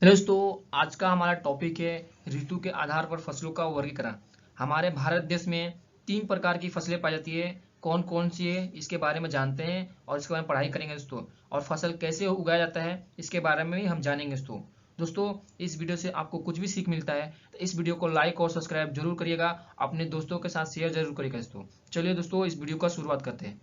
Hello दोस्तों, आज का हमारा टॉपिक है ऋतु के आधार पर फसलों का वर्गीकरण। हमारे भारत देश में 3 प्रकार की फसलें पाई जाती है। कौन कौन सी है इसके बारे में जानते हैं और इसके बारे में पढ़ाई करेंगे दोस्तों। और फसल कैसे उगाया जाता है इसके बारे में भी हम जानेंगे दोस्तों। दोस्तों, इस वीडियो से आपको कुछ भी सीख मिलता है तो इस वीडियो को लाइक और सब्सक्राइब जरूर करिएगा। अपने दोस्तों के साथ शेयर जरूर करिएगा दोस्तों। चलिए दोस्तों, इस वीडियो का शुरुआत करते हैं।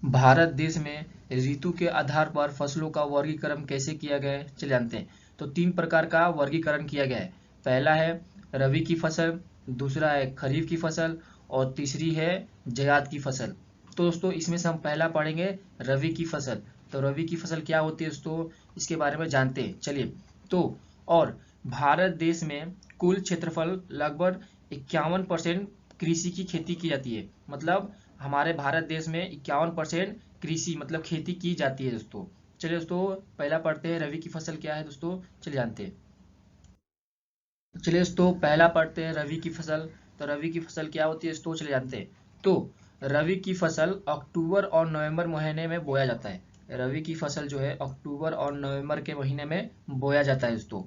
भारत देश में ऋतु के आधार पर फसलों का वर्गीकरण कैसे किया गया है चले जानते हैं। तो 3 प्रकार का वर्गीकरण किया गया है। पहला है रबी की फसल, दूसरा है खरीफ की फसल और तीसरी है जायद की फसल। तो दोस्तों, इसमें से हम पहला पढ़ेंगे रबी की फसल। तो रबी की फसल क्या होती है दोस्तों, इसके बारे में जानते हैं। चलिए, तो और भारत देश में कुल क्षेत्रफल लगभग 51% कृषि की खेती की जाती है। मतलब हमारे भारत देश में 51% कृषि मतलब खेती की जाती है दोस्तों। चलिए दोस्तों, पहला पढ़ते हैं रबी की फसल क्या है दोस्तों, चलिए जानते हैं। चलिए दोस्तों, पहला पढ़ते हैं रबी की फसल। तो रबी की फसल क्या होती है दोस्तों, चलिए जानते हैं। तो रबी की फसल अक्टूबर और नवंबर महीने में बोया जाता है। रबी की फसल जो है अक्टूबर और नवंबर के महीने में बोया जाता है दोस्तों।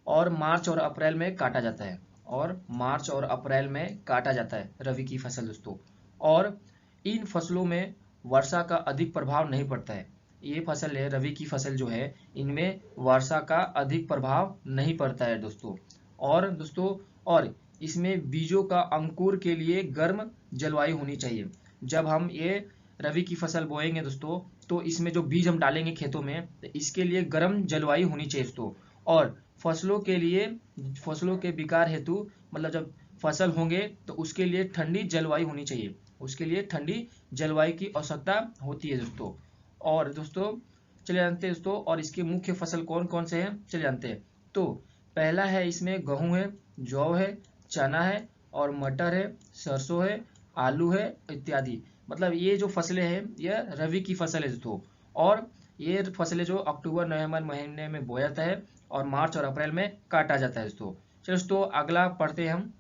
और मार्च और अप्रैल में काटा जाता है। और मार्च और अप्रैल में काटा जाता है रबी की फसल दोस्तों। और इन फसलों में वर्षा का अधिक प्रभाव नहीं पड़ता है। ये फसल है रबी की फसल जो है, इनमें वर्षा का अधिक प्रभाव नहीं पड़ता है दोस्तों। और दोस्तों, और इसमें बीजों का अंकुर के लिए गर्म जलवायु होनी चाहिए। जब हम ये रबी की फसल बोएंगे दोस्तों, तो इसमें जो बीज हम डालेंगे खेतों में, तो इसके लिए गर्म जलवायु होनी चाहिए दोस्तों। और फसलों के लिए, फसलों के विकार हेतु, मतलब जब फसल होंगे तो उसके लिए ठंडी जलवायु होनी चाहिए। उसके लिए ठंडी जलवायु की आवश्यकता होती है दोस्तों। और दोस्तों, चले जानते हैं दोस्तों, और इसके मुख्य फसल कौन कौन से हैं चले जानते हैं। तो पहला है, इसमें गेहूं है, जौ है, चना है और मटर है, सरसों है, आलू है इत्यादि। मतलब ये जो फसलें हैं यह रबी की फसल है दोस्तों। और ये फसलें जो अक्टूबर नवंबर महीने में बोया जाता है और मार्च और अप्रैल में काटा जाता है दोस्तों। चलो दोस्तों, अगला पढ़ते हैं हम।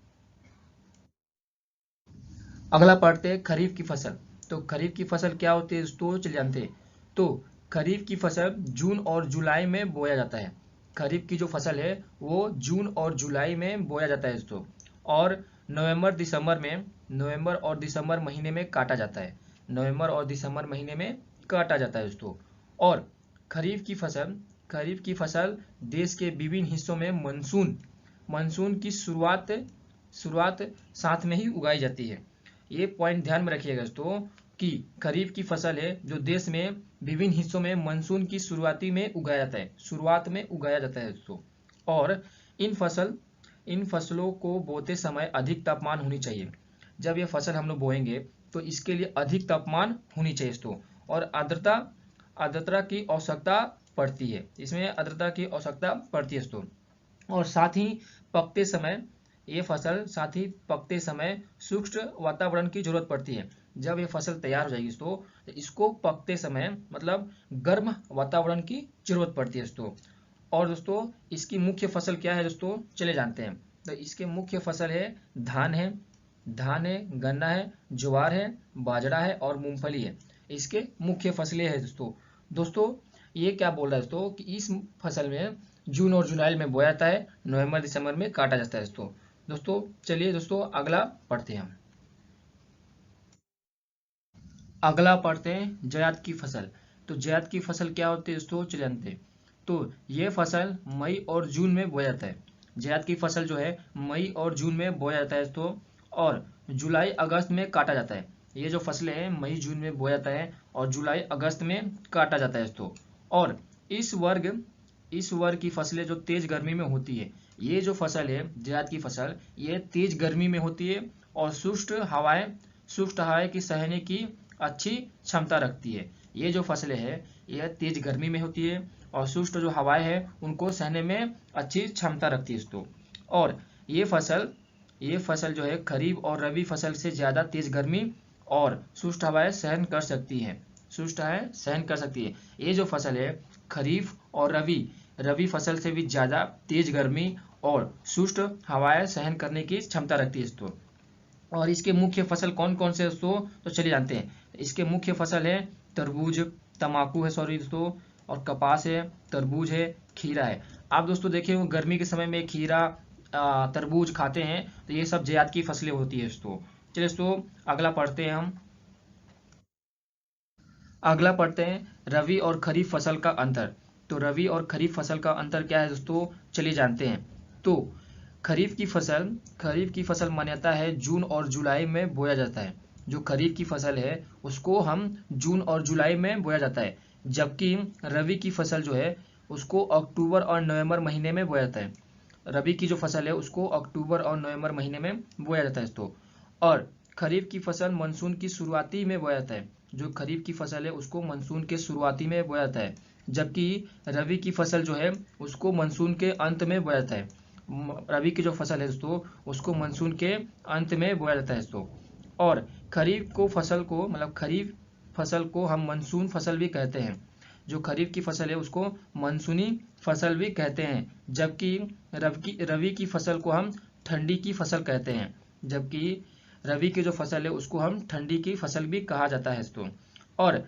अगला पढ़ते हैं खरीफ की फसल। तो खरीफ की फसल क्या होती है दोस्तों, चलिए जानते हैं। तो खरीफ की फसल जून और जुलाई में बोया जाता है। खरीफ की जो फसल है वो जून और जुलाई में बोया जाता है दोस्तों। और नवंबर और दिसंबर महीने में काटा जाता है। नवंबर और दिसंबर महीने में काटा जाता है दोस्तों। और खरीफ की फसल खरीफ की फसल देश के विभिन्न हिस्सों में मानसून की शुरुआत साथ में ही उगाई जाती है। ये पॉइंट ध्यान में रखिएगा दोस्तों कि खरीफ की फसल है जो देश में विभिन्न हिस्सों में मानसून की शुरुआत में उगाया जाता है दोस्तों। और इन फसलों को बोते समय अधिक तापमान होनी चाहिए। जब ये फसल हम लोग बोएंगे तो इसके लिए अधिक तापमान होनी चाहिए दोस्तों। और आर्द्रता की आवश्यकता पड़ती है, इसमें आर्द्रता की आवश्यकता पड़ती है दोस्तों। और साथ ही पकते समय शुष्क वातावरण की जरूरत पड़ती है। जब ये फसल तैयार हो जाएगी दोस्तों, तो इसको पकते समय मतलब गर्म वातावरण की जरूरत पड़ती है दोस्तों। और दोस्तों, इसकी मुख्य फसल क्या है दोस्तों, चले जानते हैं। तो इसके मुख्य फसल है धान है, गन्ना है, ज्वार है, बाजरा है और मूंगफली है। इसके मुख्य फसलें हैं दोस्तों। दोस्तों, ये क्या बोल रहा है दोस्तों कि इस फसल में जून और जुलाई में बोया जाता है, नवंबर दिसंबर में काटा जाता है दोस्तों। दोस्तों, चलिए दोस्तों, अगला पढ़ते हैं हम। अगला पढ़ते हैं जायद की फसल। तो जायद की फसल क्या होती है दोस्तों, चलिए जानते हैं। तो ये फसल मई और जून में बोया जाता है। जायद की फसल जो है मई और जून में बोया जाता है दोस्तों। और जुलाई अगस्त में काटा जाता है। ये जो फसलें हैं मई जून में बोया जाता है और जुलाई अगस्त में काटा जाता है दोस्तों। और इस वर्ग की फसलें जो तेज गर्मी में होती है, ये जो फसल है जायद की फसल, ये तेज गर्मी में होती है और शुष्क हवाएं की सहने की अच्छी क्षमता रखती है। ये जो फसलें हैं यह तेज गर्मी में होती है और शुष्क जो हवाएं हैं उनको सहने में अच्छी क्षमता रखती है दोस्तों। और ये फसल जो है खरीफ और रबी फसल से ज़्यादा तेज गर्मी और शुष्क हवाएं सहन कर सकती है। ये जो फसल है खरीफ और रबी फसल से भी ज़्यादा तेज गर्मी और शुष्क हवाएं सहन करने की क्षमता रखती है दोस्तों। और इसके मुख्य फसल कौन कौन से दोस्तों, तो चलिए जानते हैं। इसके मुख्य फसल है तरबूज, तंबाकू है सॉरी दोस्तों, और कपास है, तरबूज है, खीरा है। आप दोस्तों देखें वो गर्मी के समय में खीरा तरबूज खाते हैं, तो ये सब जायद की फसलें होती है दोस्तों। चलिए दोस्तों अगला पढ़ते हैं हम। अगला पढ़ते हैं रबी और खरीफ फसल का अंतर। तो रबी और खरीफ फसल का अंतर क्या है दोस्तों, चलिए जानते हैं। तो खरीफ की फसल मान्यता है जून और जुलाई में बोया जाता है। जो खरीफ की फसल है उसको हम जून और जुलाई में बोया जाता है, जबकि रबी की फसल जो है उसको अक्टूबर और नवंबर महीने में बोया जाता है। रबी की जो फसल है उसको अक्टूबर और नवंबर महीने में बोया जाता है दोस्तों। और खरीफ की फसल मानसून की शुरुआती में बोया जाता है। जो खरीफ की फसल है उसको मानसून के शुरुआती में बोया जाता है, जबकि रबी की फसल जो है उसको मानसून के अंत में बोया जाता है। रबी की जो फसल है दोस्तों उसको मानसून के अंत में बोया जाता है दोस्तों। और खरीफ फसल को हम मानसून फसल भी कहते हैं। जो खरीफ की फसल है उसको मानसूनी फसल भी कहते हैं, जबकि रबी की फसल को हम ठंडी की फसल कहते हैं। जबकि रबी की जो फसल है उसको हम ठंडी की फसल भी कहा जाता है दोस्तों। और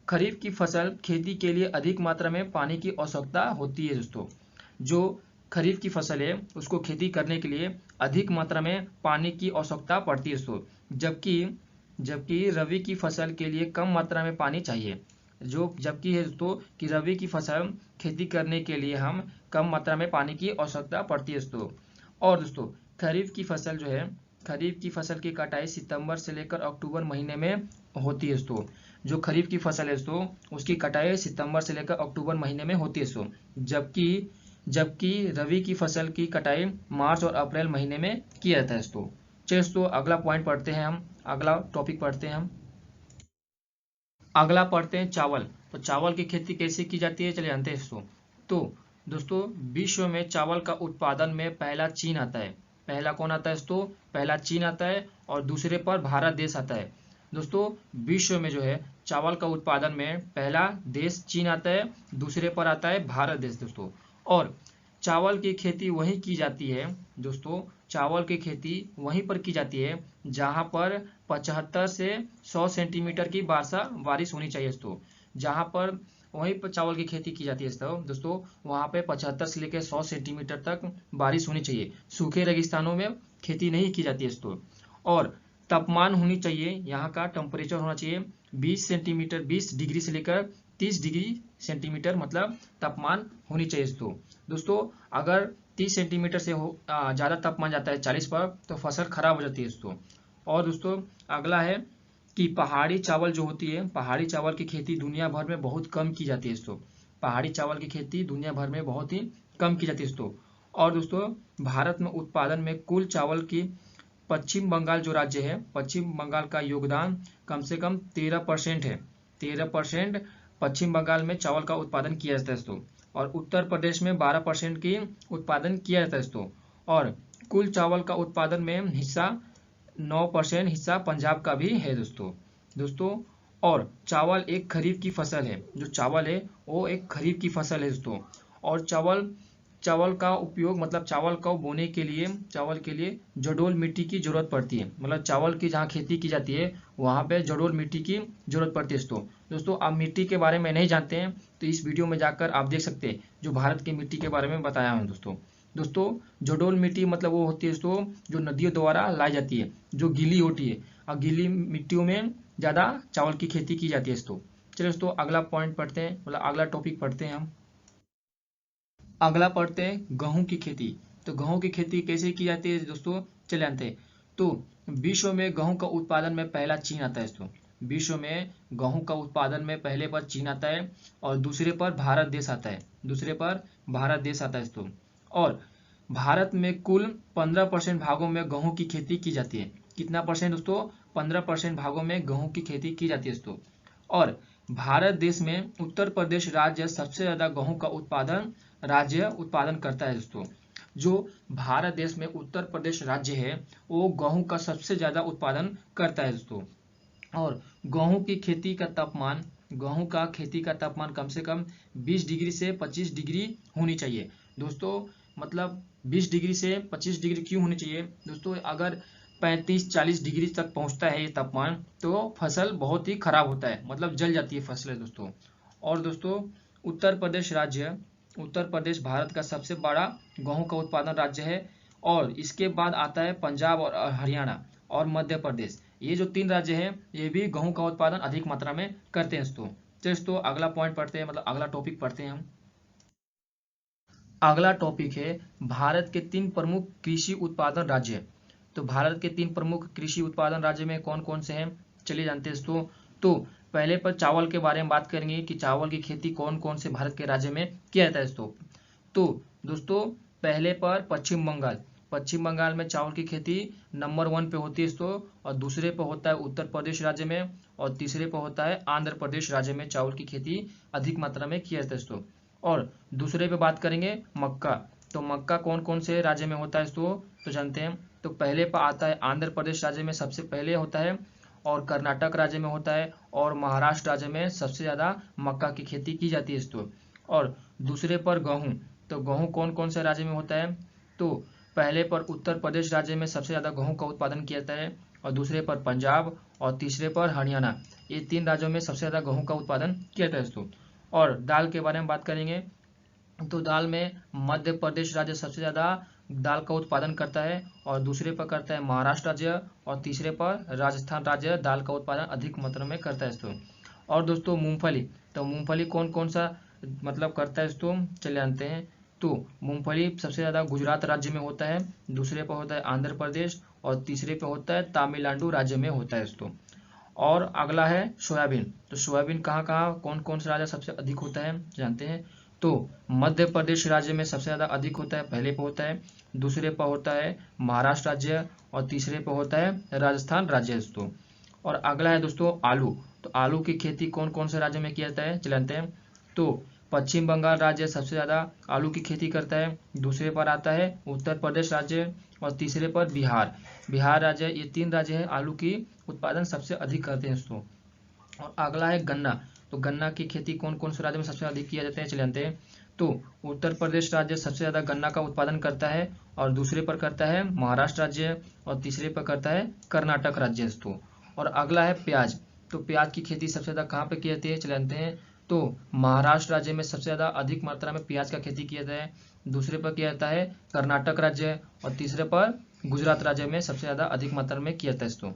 खरीफ की फसल खेती के लिए अधिक मात्रा में पानी की आवश्यकता होती है दोस्तों। जो खरीफ की फसल है उसको खेती करने के लिए अधिक मात्रा में पानी की आवश्यकता पड़ती है दोस्तों, जबकि रबी की फसल के लिए कम मात्रा में पानी चाहिए। जबकि है दोस्तों कि रबी की फसल खेती करने के लिए हम कम मात्रा में पानी की आवश्यकता पड़ती है दोस्तों। और दोस्तों खरीफ की फसल की कटाई सितंबर से लेकर अक्टूबर महीने में होती है दोस्तों। जो खरीफ की फसल है दोस्तों उसकी कटाई सितंबर से लेकर अक्टूबर महीने में होती है दोस्तों, जबकि रबी की फसल की कटाई मार्च और अप्रैल महीने में किया जाता है दोस्तों। चलिए दोस्तों अगला पॉइंट पढ़ते हैं हम, अगला टॉपिक पढ़ते हैं हम। अगला पढ़ते हैं चावल। तो चावल की खेती कैसे की जाती है चलिए जानते हैं दोस्तों। तो दोस्तों विश्व में चावल का उत्पादन में पहला चीन आता है। पहला कौन आता है दोस्तों, पहला चीन आता है और दूसरे पर भारत देश आता है। दोस्तों विश्व में जो है चावल का उत्पादन में पहला देश चीन आता है, दूसरे पर आता है भारत देश दोस्तों। और चावल की खेती वहीं की जाती है दोस्तों, चावल की खेती वहीं पर की जाती है जहां पर 75 से 100 सेंटीमीटर की बारिश होनी चाहिए दोस्तों। जहां पर वहीं पर चावल की खेती की जाती है दोस्तों वहां पे 75 से लेकर 100 सेंटीमीटर तक बारिश होनी चाहिए। सूखे रेगिस्तानों में खेती नहीं की जाती है दोस्तों। और तापमान होनी चाहिए, यहाँ का टेम्परेचर होना चाहिए 20 डिग्री से लेकर 30 डिग्री सेंटीमीटर मतलब तापमान होनी चाहिए दोस्तों। अगर 30 सेंटीमीटर से ज़्यादा तापमान जाता है 40 पर तो फसल खराब हो जाती है दोस्तों। और दोस्तों अगला है कि पहाड़ी चावल जो होती है, पहाड़ी चावल की खेती दुनिया भर में बहुत कम की जाती है दोस्तों। पहाड़ी चावल की खेती दुनिया भर में बहुत ही कम की जाती है दोस्तों। और दोस्तों भारत में उत्पादन में कुल चावल की पश्चिम बंगाल जो राज्य है, पश्चिम बंगाल का योगदान कम से कम 13% है। 13% पश्चिम बंगाल में चावल का उत्पादन किया जाता है दोस्तों। और उत्तर प्रदेश में 12% की उत्पादन किया जाता है दोस्तों। और कुल चावल का उत्पादन में 9% हिस्सा पंजाब का भी है दोस्तों। और चावल एक खरीफ की फसल है, जो चावल है वो एक खरीफ की फसल है दोस्तों। और चावल का उपयोग मतलब चावल को बोने के लिए चावल के लिए जडोल मिट्टी की जरूरत पड़ती है। मतलब चावल की जहाँ खेती की जाती है वहाँ पे जडोल मिट्टी की जरूरत पड़ती है दोस्तों आप मिट्टी के बारे में नहीं जानते हैं तो इस वीडियो में जाकर आप देख सकते हैं, जो भारत की मिट्टी के बारे में बताया हूँ दोस्तों जडोल मिट्टी मतलब वो होती है दोस्तों जो नदियों द्वारा लाई जाती है, जो गीली होती है और गीली मिट्टियों में ज़्यादा चावल की खेती की जाती है दोस्तों। चलिए दोस्तों अगला पॉइंट पढ़ते हैं, मतलब अगला टॉपिक पढ़ते हैं हम। अगला पढ़ते हैं गेहूं की खेती। तो गेहूं की खेती कैसे की जाती है दोस्तों चले जानते हैं। तो विश्व में गेहूं का उत्पादन में पहला चीन आता है दोस्तों। विश्व में गेहूं का उत्पादन में पहले पर चीन आता है और दूसरे पर भारत देश आता है दोस्तों। और भारत में कुल 15% भागों में गेहूं की खेती की जाती है। कितना परसेंट दोस्तों, 15% भागों में गेहूं की खेती की जाती है दोस्तों। और भारत देश में उत्तर प्रदेश राज्य सबसे ज्यादा गेहूं का उत्पादन करता है दोस्तों। जो भारत देश में उत्तर प्रदेश राज्य है वो गेहूं का सबसे ज्यादा उत्पादन करता है दोस्तों। और गेहूं की खेती का तापमान कम से कम 20 डिग्री से 25 डिग्री होनी चाहिए दोस्तों। मतलब 20 डिग्री से 25 डिग्री क्यों होनी चाहिए दोस्तों, अगर 35-40 डिग्री तक पहुंचता है ये तापमान तो फसल बहुत ही खराब होता है, मतलब जल जाती है फसलें दोस्तों। और दोस्तों उत्तर प्रदेश राज्य, उत्तर प्रदेश भारत का सबसे बड़ा गेहूं का उत्पादन राज्य है और इसके बाद आता है पंजाब और हरियाणा और मध्य प्रदेश। ये जो 3 राज्य हैं ये भी गेहूं का उत्पादन अधिक मात्रा में करते हैं दोस्तों। तो दोस्तों अगला पॉइंट पढ़ते हैं, मतलब अगला टॉपिक पढ़ते हैं हम। अगला टॉपिक है भारत के 3 प्रमुख कृषि उत्पादन राज्य। तो भारत के 3 प्रमुख कृषि उत्पादन राज्य में कौन कौन से हैं, चलिए जानते हैं दोस्तों। तो पहले पर चावल के बारे में बात करेंगे कि चावल की खेती कौन कौन से भारत के राज्य में किया जाता है दोस्तों। तो दोस्तों पहले पर पश्चिम बंगाल, पश्चिम बंगाल में चावल की खेती नंबर 1 पे होती है दोस्तों, और दूसरे पर होता है उत्तर प्रदेश राज्य में, और तीसरे पर होता है आंध्र प्रदेश राज्य में चावल की खेती अधिक मात्रा में किया जाता है दोस्तों। और दूसरे पे बात करेंगे मक्का। तो मक्का कौन कौन से राज्य में होता है दोस्तों, तो जानते हैं। तो पहले पर आता है आंध्र प्रदेश राज्य में सबसे पहले होता है, और कर्नाटक राज्य में होता है, और महाराष्ट्र राज्य में सबसे ज़्यादा मक्का की खेती की जाती है दोस्तों। और दूसरे पर गेहूँ। तो गेहूँ कौन कौन से राज्य में होता है, तो पहले पर उत्तर प्रदेश राज्य में सबसे ज़्यादा गेहूँ का उत्पादन किया जाता है, और दूसरे पर पंजाब, और तीसरे पर हरियाणा। ये 3 राज्यों में सबसे ज़्यादा गेहूँ का उत्पादन किया जाता है दोस्तों। और दाल के बारे में बात करेंगे तो दाल में मध्य प्रदेश राज्य सबसे ज़्यादा दाल का उत्पादन करता है, और दूसरे पर करता है महाराष्ट्र राज्य, और तीसरे पर राजस्थान राज्य दाल का उत्पादन अधिक मात्रा में करता है दोस्तों। और दोस्तों मूंगफली, तो मूंगफली कौन कौन सा मतलब करता है दोस्तों, चले जानते हैं। तो मूंगफली सबसे ज़्यादा गुजरात राज्य में होता है, दूसरे पर होता है आंध्र प्रदेश, और तीसरे पर होता है तमिलनाडु राज्य में होता है दोस्तों। और अगला है सोयाबीन। तो सोयाबीन कहाँ कहाँ कौन कौन सा राज्य सबसे अधिक होता है जानते हैं। तो मध्य प्रदेश राज्य में सबसे ज़्यादा अधिक होता है, पहले पे होता है, दूसरे पर होता है महाराष्ट्र राज्य, और तीसरे पर होता है राजस्थान राज्य दोस्तों। और अगला है दोस्तों आलू। तो आलू की खेती कौन कौन से राज्य में किया जाता है जानते हैं। तो पश्चिम बंगाल राज्य सबसे ज़्यादा आलू की खेती करता है, दूसरे पर आता है उत्तर प्रदेश राज्य, और तीसरे पर बिहार, बिहार राज्य। ये 3 राज्य हैं आलू की उत्पादन सबसे अधिक करते हैं दोस्तों। और अगला है गन्ना। तो गन्ना की खेती कौन कौन से राज्य में सबसे अधिक किया जाता है चले जानते हैं। तो उत्तर प्रदेश राज्य सबसे ज़्यादा गन्ना का उत्पादन करता है, और दूसरे पर करता है महाराष्ट्र राज्य, और तीसरे पर करता है कर्नाटक राज्य दोस्तों। और अगला है प्याज। तो प्याज की खेती सबसे ज़्यादा कहाँ पे की जाती है चले जानते हैं। तो महाराष्ट्र राज्य में सबसे ज़्यादा अधिक मात्रा में प्याज का खेती किया जाता है, दूसरे पर किया जाता है कर्नाटक राज्य, और तीसरे पर गुजरात राज्य में सबसे ज़्यादा अधिक मात्रा में किया जाता है दोस्तों।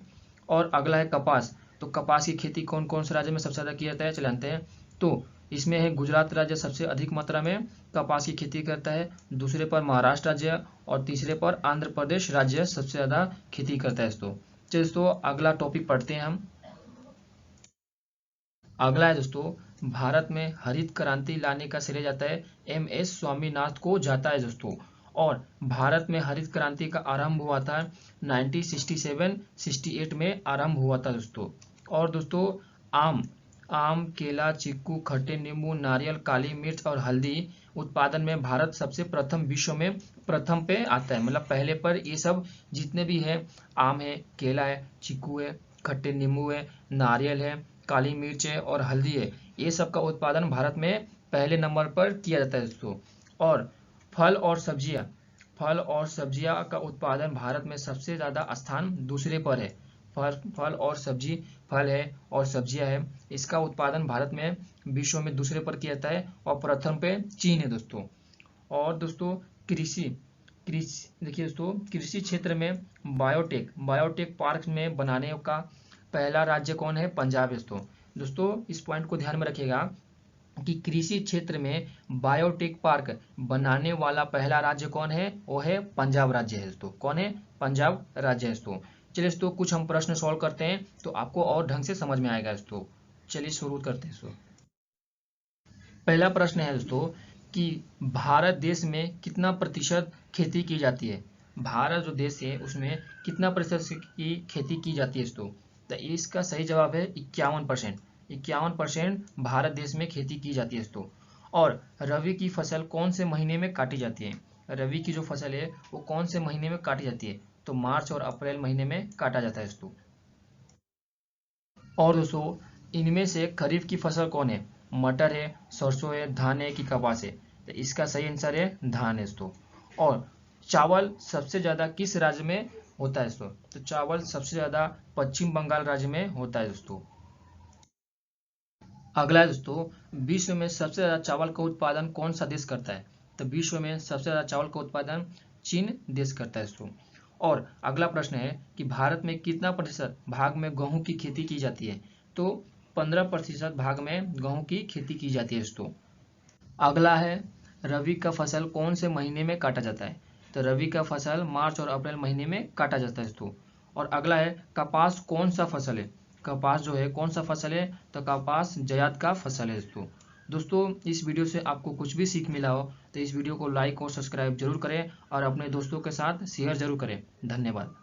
और अगला है कपास। तो कपास की खेती कौन कौन से राज्य में सबसे ज़्यादा किया जाता है चले जानते हैं। तो इसमें है गुजरात राज्य सबसे अधिक मात्रा में कपास की खेती करता है, दूसरे पर महाराष्ट्र राज्य, और तीसरे पर आंध्र प्रदेश राज्य सबसे ज़्यादा खेती करता है दोस्तों। चलिए दोस्तों अगला टॉपिक पढ़ते हैं हम। अगला है दोस्तों भारत में हरित क्रांति लाने का श्रेय जाता है MS स्वामीनाथन को जाता है दोस्तों। और भारत में हरित क्रांति का आरंभ हुआ था 1967-68 में आरंभ हुआ था दोस्तों। और दोस्तों आम, आम, केला, चीकू, खट्टे नींबू, नारियल, काली मिर्च और हल्दी उत्पादन में भारत सबसे प्रथम विश्व में प्रथम पे आता है, मतलब पहले पर ये सब जितने भी है, आम है, केला है, चीकू है, खट्टे नींबू है, नारियल है, काली मिर्च है और हल्दी है, ये सब का उत्पादन भारत में पहले नंबर पर किया जाता है दोस्तों। और फल और सब्जियां, फल और सब्जियां का उत्पादन भारत में सबसे ज़्यादा स्थान दूसरे पर है। फल और सब्जी, फल है और सब्जियां है, इसका उत्पादन भारत में विश्व में दूसरे पर किया जाता है, और प्रथम पे चीन है दोस्तों। और दोस्तों कृषि, कृषि देखिए दोस्तों कृषि क्षेत्र में बायोटेक पार्क में बनाने का पहला राज्य कौन है, पंजाब है दोस्तों। दोस्तों इस पॉइंट को ध्यान में रखिएगा कि कृषि क्षेत्र में बायोटेक पार्क बनाने वाला पहला राज्य कौन है, वो है पंजाब राज्य है दोस्तों। कौन है, पंजाब राज्य है दोस्तों। चलिए दोस्तों कुछ हम प्रश्न सॉल्व करते हैं तो आपको और ढंग से समझ में आएगा दोस्तों। चलिए शुरू करते हैं दोस्तों। पहला प्रश्न है दोस्तों कि भारत देश में कितना प्रतिशत खेती की जाती है। भारत जो देश है उसमें कितना प्रतिशत की खेती की जाती है दोस्तों। तो इसका सही जवाब है 51%। 51% भारत देश में खेती की जाती है दोस्तों। और रबी की फसल कौन से महीने में काटी जाती है, रबी की जो फसल है वो कौन से महीने में काटी जाती है, तो मार्च और अप्रैल महीने में काटा जाता है दोस्तों। और दोस्तों इनमें से खरीफ की फसल कौन है, मटर है, सरसों है, धान है कि कपास है, तो इसका सही आंसर है धान है दोस्तों। और चावल सबसे ज़्यादा किस राज्य में होता है दोस्तों, तो चावल सबसे ज़्यादा पश्चिम बंगाल राज्य में होता है दोस्तों। अगला है दोस्तों, विश्व में सबसे ज़्यादा चावल का उत्पादन कौन सा देश करता है? तो विश्व में सबसे ज़्यादा चावल का उत्पादन चीन देश करता है दोस्तों। और अगला प्रश्न है कि भारत में कितना प्रतिशत भाग में गेहूं की खेती की जाती है? तो 15% भाग में गेहूं की खेती की जाती है दोस्तों। अगला है, रबी का फसल कौन से महीने में काटा जाता है? तो रबी का फसल मार्च और अप्रैल महीने में काटा जाता है दोस्तों। और अगला है, कपास कौन सा फसल है? कपास जो है कौन सा फसल है? तो कपास जायद का फसल है दोस्तों। दोस्तों, इस वीडियो से आपको कुछ भी सीख मिला हो तो इस वीडियो को लाइक और सब्सक्राइब जरूर करें और अपने दोस्तों के साथ शेयर जरूर करें। धन्यवाद।